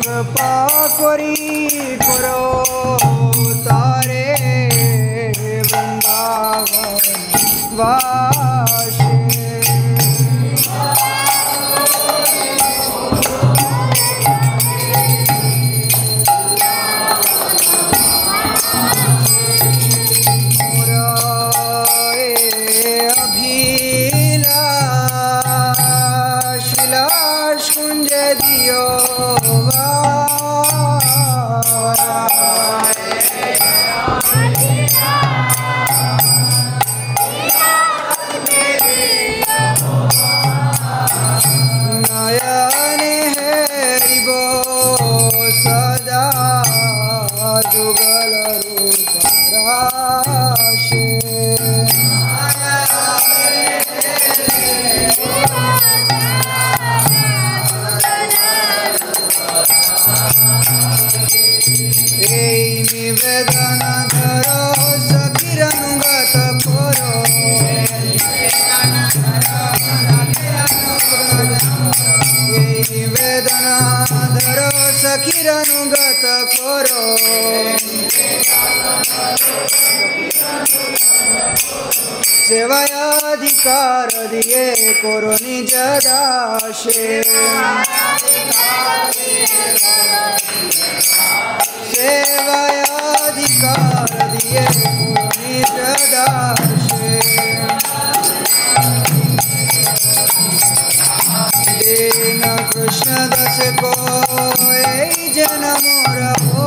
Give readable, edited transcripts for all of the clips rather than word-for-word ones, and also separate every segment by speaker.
Speaker 1: कृपा करी करो तारे वृंदावन वासी सखीरनुगत करो सेवायाधिकार दिए करो निज दासे सेवायाधिकार दिए करो निज दासे दीन कृष्ण दास को जन मोरा हो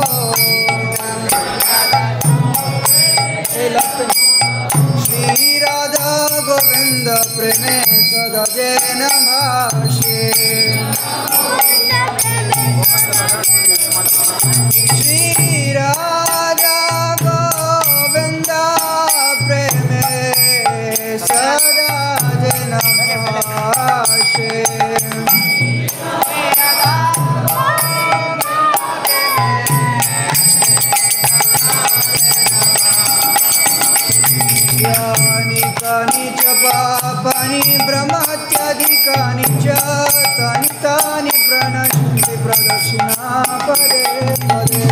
Speaker 1: श्री राधा गोविंद प्रेमे सदा जैन भाषे श्री राधा गोविंद प्रेमे सदा जैन भाषे कानि च पापानि ब्रह्मत्यादिकानि च तानि तानि प्रणश्यन्ति प्रदक्षिणा पदे पदे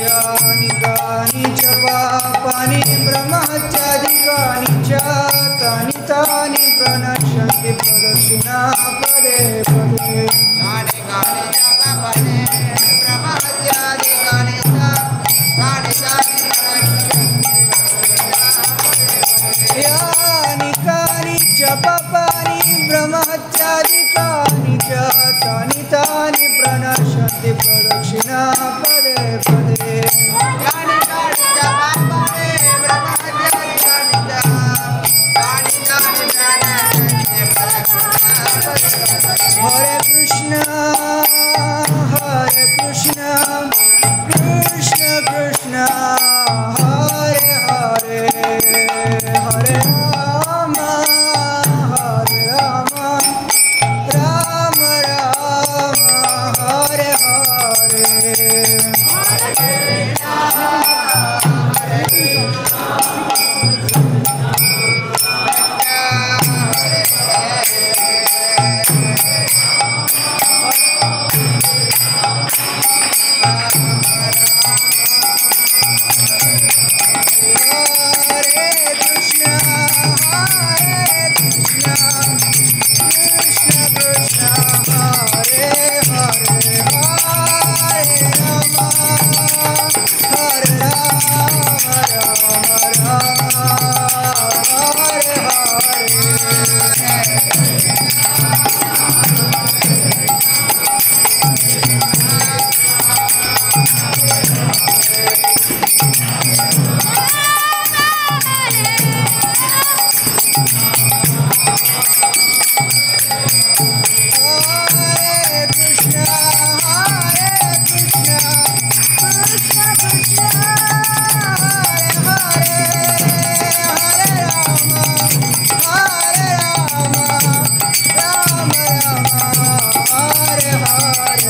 Speaker 1: यानि कानि च पापानि ब्रह्मत्यादिकानि च तानि तानि प्रणश्यन्ति प्रदक्षिणा पदे पदे यानि कानि च पापानि ब्रह्मत्यादिकानि च तानि तानि प्रणश्यन्ति प्रदक्षिणा पदे पदे यानि कानि च पापानि ब्रह्मत्यादिकानि च तानि तानि प्रणश्यन्ति प्रदक्षिणा पदे हरे कृष्ण कृष्ण कृष्ण हरे हरे हरे राम राम राम हरे हरे हरे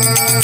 Speaker 1: Hare